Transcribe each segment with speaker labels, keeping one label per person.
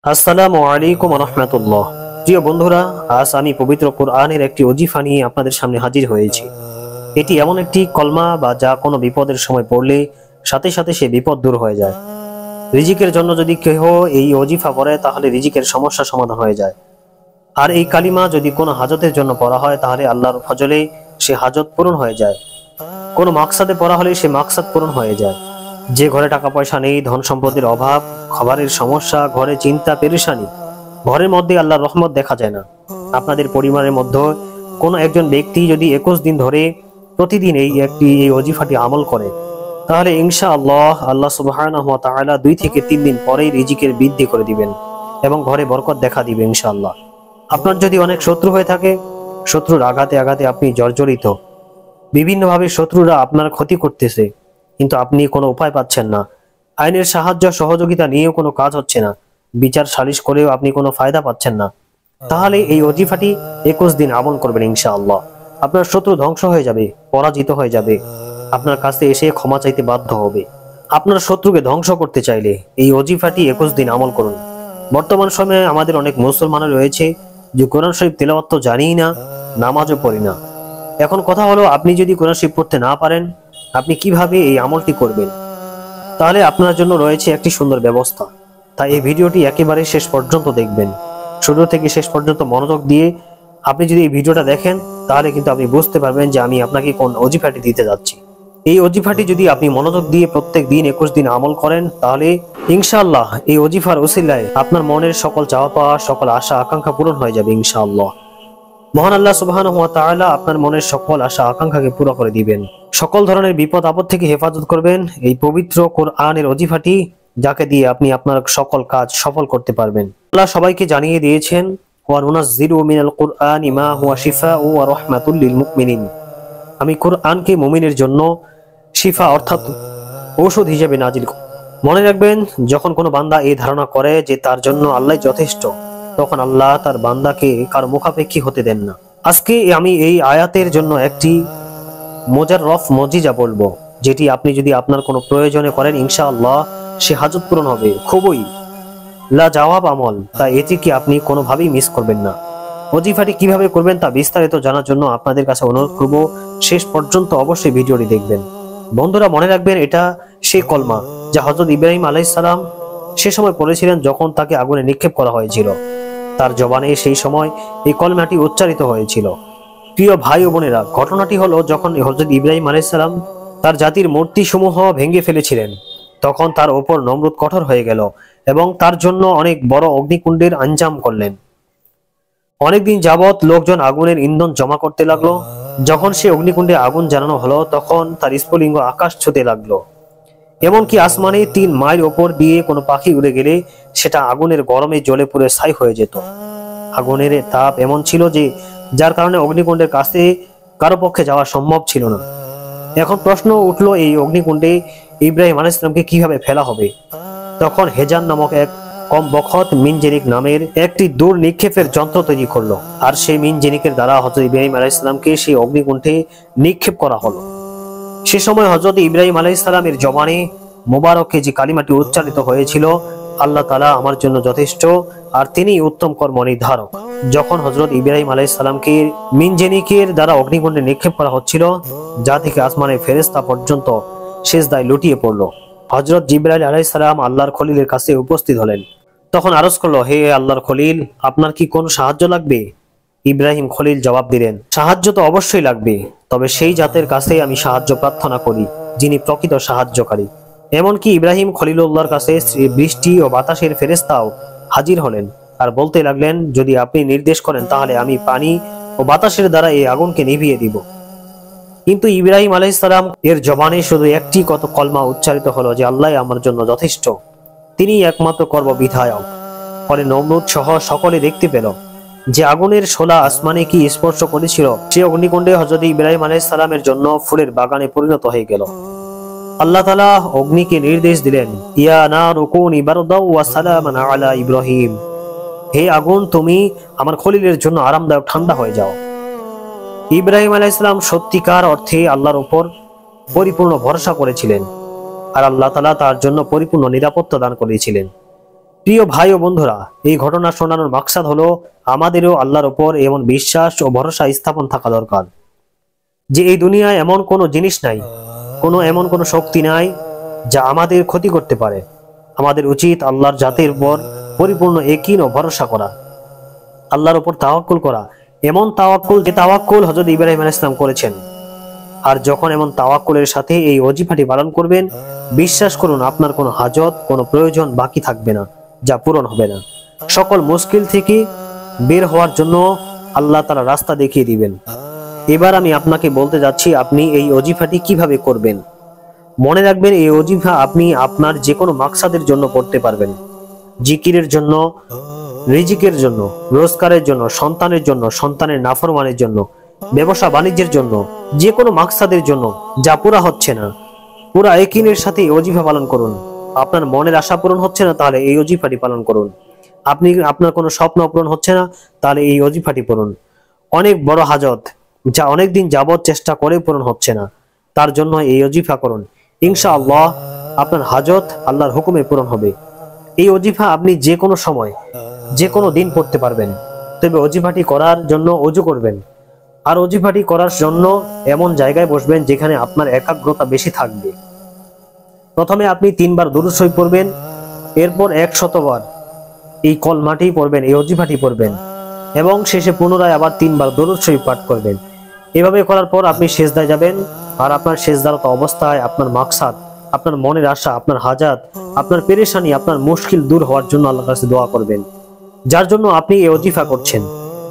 Speaker 1: আসসালামু আলাইকুম রহমতুল্লাহ। প্রিয় বন্ধুরা, আজ আমি পবিত্র কোরআনের একটি ওজিফা নিয়ে আপনাদের সামনে হাজির হয়েছি। এটি এমন একটি কলমা বা যা কোনো বিপদের সময় পড়লে সাথে সাথে সে বিপদ দূর হয়ে যায়। রিজিকের জন্য যদি কেহ এই ওজিফা পড়ে তাহলে রিজিকের সমস্যা সমাধান হয়ে যায়। আর এই কালিমা যদি কোনো হাজতের জন্য পড়া হয় তাহলে আল্লাহর ফজলে সে হাজত পূরণ হয়ে যায়। কোনো মাকসাদে পড়া হলে সে মাকসাদ পূরণ হয়ে যায়। যে ঘরে টাকা পয়সা নেই, ধন সম্পদের অভাব, খাবারের সমস্যা, ঘরে চিন্তা পেরেশানি, ঘরের মধ্যে আল্লাহর রহমত দেখা যায় না। আপনাদের পরিবারের মধ্যে কোনো একজন ব্যক্তি যদি 21 দিন ধরে প্রতিদিন এই ওজিফাটি আমল করে তাহলে ইনশাআল্লাহ আল্লাহ সুবহানাহু ওয়া তাআলা 2 থেকে 3 দিন পরেই রিজিকের বৃদ্ধি করে দিবেন এবং ঘরে বরকত দেখা দিবে ইনশাআল্লাহ। আপনার যদি অনেক শত্রু হয়ে থাকে, শত্রুর আঘাতে আঘাতে আপনি জর্জরিত, বিভিন্নভাবে শত্রুরা আপনার ক্ষতি করতেছে কিন্তু আপনি কোনো উপায় পাচ্ছেন না, আইনের সাহায্য সহযোগিতা নিয়েও কোনো কাজ হচ্ছে না, বিচার সালিশ করেও আপনি কোনো ফায়দা পাচ্ছেন না, তাহলে এই ওজিফাটি 21 দিন আমল করবেন ইনশাআল্লাহ। আপনার শত্রু ধ্বংস হয়ে যাবে, পরাজিত হয়ে যাবে, আপনার কাছে এসে ক্ষমা চাইতে বাধ্য হবে। আপনার শত্রুকে ধ্বংস করতে চাইলে এই ওজিফাটি 21 দিন আমল করুন। বর্তমান সময়ে আমাদের অনেক মুসলমান রয়েছে যে কোরআন শরীফ তেলাওয়াত তো জানিই না, নামাজও পড়ি না। এখন কথা হলো, আপনি যদি কোরআন শরীফ পড়তে না পারেন আপনি কিভাবে এই আমলটি করবেন? তাহলে আপনার জন্য রয়েছে একটি সুন্দর ব্যবস্থা। তাই এই ভিডিওটি একেবারে শেষ পর্যন্ত দেখবেন। শুরু থেকে শেষ পর্যন্ত মনোযোগ দিয়ে আপনি যদি এই ভিডিওটা দেখেন তাহলে কিন্তু আপনি বুঝতে পারবেন যে আমি আপনাকে কোন ওজিফাটি দিতে যাচ্ছি। এই ওজিফাটি যদি আপনি মনোযোগ দিয়ে প্রত্যেক দিন 21 দিন আমল করেন তাহলে ইনশাআল্লাহ এই ওজিফার ওসিলায় আপনার মনের সকল চাওয়া পাওয়া, সকল আশা আকাঙ্ক্ষা পূরণ হয়ে যাবে ইনশাআল্লাহ। মহান আল্লাহ সুবহানাহু ওয়া তাআলা আপনার মনের সকল আশা আকাঙ্ক্ষাকে পুরো করে দিবেন, সকল ধরনের বিপদ আপদ থেকে হেফাজত করবেন এই পবিত্র কোরআনের ওজিফাটি, যাকে দিয়ে আপনি আপনার সকল কাজ সফল করতে পারবেন। আল্লাহ সবাইকে জানিয়ে দিয়েছেন, ওয়া নুনাজ্জিলু মিনাল কুরআনি মা হুয়া শিফাউ ওয়া রাহমাতুল লিল মুমিনিন। আমি কোরআনকে মুমিনের জন্য শিফা অর্থাৎ ঔষধ হিসেবে নাজিল করি। মনে রাখবেন, যখন কোনো বান্দা এই ধারণা করে যে তার জন্য আল্লাহ যথেষ্ট, তখন আল্লাহ তার বান্দাকে কার মুখাপেক্ষী হতে দেন না। আজকে আমি এই আয়াতের জন্য একটি মোজাররফ মজিজা বলবো, যেটি আপনি যদি আপনার কোনো প্রয়োজনে করেন ইনশাআল্লাহ সে হাজত পূরণ হবে। খুবই লাজবাব আমল, তাই এটিকে আপনি কোনোভাবেই মিস করবেন না। ওজিফাটি কিভাবে করবেন তা বিস্তারিত জানার জন্য আপনাদের কাছে অনুরোধ করব শেষ পর্যন্ত অবশ্যই ভিডিওটি দেখবেন। বন্ধুরা, মনে রাখবেন, এটা সেই কলমা যা হযরত ইব্রাহিম আলাইহিস সালাম সে সময় পড়েছিলেন যখন তাকে আগুনে নিক্ষেপ করা হয়েছিল। তার জবানে সেই সময় এই কলমাটি উচ্চারিত হয়েছিল। প্রিয় ভাই ও বোনেরা, ঘটনাটি হলো যখন হযরত ইব্রাহিম আলাইহিস সালাম তার জাতির মূর্তি সমূহ ভেঙে ফেলেছিলেন, তখন তার ওপর নমরুদ কঠোর হয়ে গেল এবং তার জন্য অনেক বড় অগ্নিকুণ্ডের আঞ্জাম করলেন। অনেকদিন যাবৎ লোকজন আগুনের ইন্ধন জমা করতে লাগলো। যখন সে অগ্নিকুণ্ডে আগুন জ্বালানো হলো তখন তার স্ফুলিঙ্গ আকাশ ছুঁতে লাগলো। এমনকি আসমানে 3 মাইল ওপর দিয়ে কোনো পাখি উড়ে গেলে সেটা আগুনের গরমে জ্বলে পুড়ে ছাই হয়ে যেত। আগুনের তাপ এমন ছিল যে যার কারণে অগ্নিকুণ্ডের কাছে কারো পক্ষে যাওয়া সম্ভব ছিল না। এখন প্রশ্ন উঠলো, এই অগ্নিকুণ্ডে ইব্রাহিম আলাইহিস সালামকে কিভাবে ফেলা হবে? তখন হেজান নামক এক কম বখত মিনজেনিক নামের একটি দূর নিক্ষেপের যন্ত্র তৈরি করলো, আর সেই মিনজেনিকের দ্বারা হযরত ইব্রাহিম আলাইহিস সালামকে সেই অগ্নিকুণ্ডে নিক্ষেপ করা হলো। সে সময় হযরত ইব্রাহিম আলাইহিস সালামের জবানে মোবারকে যে কালিমাটি উচ্চারিত হয়েছিল, আল্লাহ তাআলা আমার জন্য যথেষ্ট আর তিনি উত্তম কর্ম নির্ধারক। যখন হযরত ইব্রাহিম আলাইহিস সালামকে মিনজেনিকের দ্বারা অগ্নিকুণ্ডে নিক্ষেপ করা হচ্ছিল, যা থেকে আসমানের ফেরেশতা পর্যন্ত সিজদায় লুটিয়ে পড়লো, হযরত জিবরাইল আলাইহিস সালাম আল্লাহর খলিলের কাছে উপস্থিত হলেন। তখন আরজ করলো, হে আল্লাহর খলিল, আপনার কি কোনো সাহায্য লাগবে? ইব্রাহিম খলিল জবাব দিলেন, সাহায্য তো অবশ্যই লাগবে, তবে সেই জাতের কাছে আমি সাহায্য প্রার্থনা করি যিনি প্রকৃত সাহায্যকারী। এমনকি ইব্রাহিম খলিলুল্লাহর কাছে বৃষ্টি ও বাতাসের ফেরেশতাও হাজির হলেন আর বলতে লাগলেন, যদি আপনি নির্দেশ করেন তাহলে আমি পানি ও বাতাসের দ্বারা এই আগুনকে নিভিয়ে দিব। কিন্তু ইব্রাহিম আলাইহিস সালাম এর জবানে শুধু একটি কত কলমা উচ্চারিত হলো যে আল্লাহ আমার জন্য যথেষ্ট, তিনি একমাত্র কর্মবিধায়ক। ফলে নমরুদ সহ সকলে দেখতে পেল যে আগুনের শোলা আসমানে কি স্পর্শ করেছিল, সে অগ্নিকুণ্ডে হযরত ইব্রাহিম আলাইহিস সালামের জন্য ফুলের বাগানে পরিণত হয়ে গেল। আল্লাহ তাআলা অগ্নিকে নির্দেশ দিলেন, ইয়া নারু কুনি বারদাও ওয়া সালামান আলা ইব্রাহিম, হে আগুন তুমি আমার খলিলের জন্য আরামদায়ক ঠান্ডা হয়ে যাও। ইব্রাহিম আলাইহিস সালাম সত্যিকার অর্থে আল্লাহর উপর পরিপূর্ণ ভরসা করেছিলেন আর আল্লাহ তাআলা তার জন্য পরিপূর্ণ নিরাপত্তা দান করেছিলেন। প্রিয় ভাই ও বন্ধুরা, এই ঘটনা শোনানোর মাকসাদ হলো আমাদেরও আল্লাহর ওপর এমন বিশ্বাস ও ভরসা স্থাপন থাকা দরকার যে এই দুনিয়ায় এমন কোনো জিনিস নাই, এমন কোনো শক্তি নাই যা আমাদের ক্ষতি করতে পারে। আমাদের উচিত আল্লাহর জাতের উপর পরিপূর্ণ ইয়াকিন ও ভরসা করা, আল্লাহর উপর তাওয়াক্কুল করা, এমন তাওয়াক্কুল যে তাওয়াক্কুল হযরত ইব্রাহিম আলাইহিস সালাম করেছেন। আর যখন এমন তাওয়াক্কুলের সাথে এই ওজিফাটি পালন করবেন, বিশ্বাস করুন আপনার কোনো হাজত, কোনো প্রয়োজন বাকি থাকবে না যা পূরণ হবে না। সকল মুশকিল থেকে বের হওয়ার জন্য আল্লাহ তাআলা রাস্তা দেখিয়ে দিবেন। এবার আমি আপনাকে বলতে যাচ্ছি আপনি এই ওজিফাটি কিভাবে করবেন। মনে রাখবেন, এই ওজিফা আপনি আপনার যে কোনো মাকসাদের জন্য পড়তে পারবেন। জিকিরের জন্য, রিজিকের জন্য, রোজগারের জন্য, সন্তানের জন্য, সন্তানের নাফরমানের জন্য, ব্যবসা বাণিজ্যের জন্য, যে কোনো মাকসাদের জন্য যা পুরা হচ্ছে না, পুরা ইয়াকিনের সাথে এই ওজিফা পালন করুন। আপনার মনের আশা পূরণ হচ্ছে না, তাহলে এই ওজিফাটি পালন করুন। আপনার কোনো স্বপ্ন পূরণ হচ্ছে না, তাহলে এই ওজিফাটি পড়ুন। অনেক বড় হাজত যা অনেকদিন যাবত চেষ্টা করে পূরণ হচ্ছে না, তার জন্য এই ওজিফা করুন। ইনশাআল্লাহ আপনার হাজত আল্লাহর হুকুমে পূরণ হবে। এই ওজিফা আপনি যে কোনো সময়, যে কোনো দিন পড়তে পারবেন। তবে ওজিফাটি করার জন্য ওযু করবেন, আর ওজিফাটি করার জন্য এমন জায়গায় বসবেন যেখানে আপনার একাগ্রতা বেশি থাকবে। প্রথমে আপনি 3 বার দুরূদ শরীফ পড়বেন, এরপর 100 বার এই কলমাটি পড়বেন, এই ওজিফাটি পড়বেন, এবং শেষে পুনরায় আবার 3 বার দরুদ শরীফ পাঠ করবেন। এভাবে করার পর আপনি সিজদায় যাবেন, আর আপনার সিজদারত অবস্থায় আপনার মাকসাদ, আপনার মনের আশা, আপনার হাজাত, আপনার পেরেশানি, আপনার মুশকিল দূর হওয়ার জন্য আল্লাহর কাছে দোয়া করবেন, যার জন্য আপনি এই ওজিফা করছেন।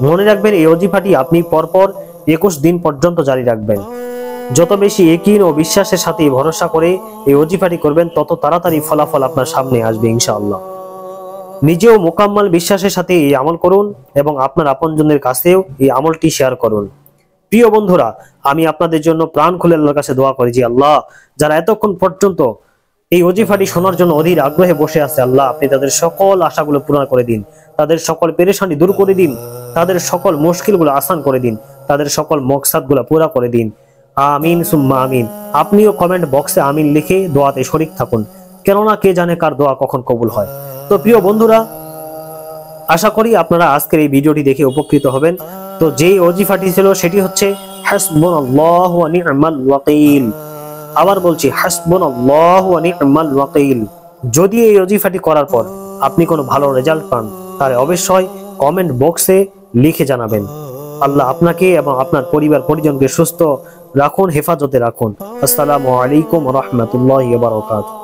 Speaker 1: মনে রাখবেন, এই ওজিফাটি আপনি পরপর 21 দিন পর্যন্ত জারি রাখবেন। যত বেশি ইয়াকিন ও বিশ্বাসের সাথে ভরসা করে এই ওজিফাটি করবেন, তত তাড়াতাড়ি ফলাফল আপনার সামনে আসবে ইনশাআল্লাহ। নিজেও মোকাম্মল বিশ্বাসের সাথে এই আমল করুন এবং আপনার আপনজনদের কাছেও এই আমলটি শেয়ার করুন। প্রিয় বন্ধুরা, আমি আপনাদের জন্য প্রাণ খুলে আল্লাহর কাছে দোয়া করি যে আল্লাহ, যারা এতক্ষণ পর্যন্ত এই ওজিফাটি শোনার জন্য অধীর আগ্রহে বসে আছে, আল্লাহ আপনি তাদের সকল আশাগুলো পূরণ করে দিন, তাদের সকল পেরেশানি দূর করে দিন, তাদের সকল মুশকিলগুলো আসান করে দিন, তাদের সকল মকসাদগুলো পুরা করে দিন। আমিন সুম্মা আমিন। আপনিও কমেন্ট বক্সে আমিন লিখে দোয়াতে শরীক থাকুন, কেননা কে জানে কার দোয়া কখন কবুল হয়। তো প্রিয় বন্ধুরা, আশা করি আপনারা আজকের এই ভিডিওটি দেখে উপকৃত হবেন। তো যেই ওজিফাটি ছিল সেটি হচ্ছে হাসবুনাল্লাহু ওয়া নি'মাল ওয়াকিল। আবার বলছি, হাসবুনাল্লাহু ওয়া নি'মাল ওয়াকিল। যদি এই ওজিফাটি করার পর আপনি কোনো ভালো রেজাল্ট পান, তাহলে অবশ্যই কমেন্ট বক্সে লিখে জানাবেন। আল্লাহ আপনাকে এবং আপনার পরিবার পরিজনকে সুস্থ রাখুন, হেফাজতে রাখুন। আসসালামু আলাইকুম ওয়া রাহমাতুল্লাহি ওয়া বারাকাতুহু।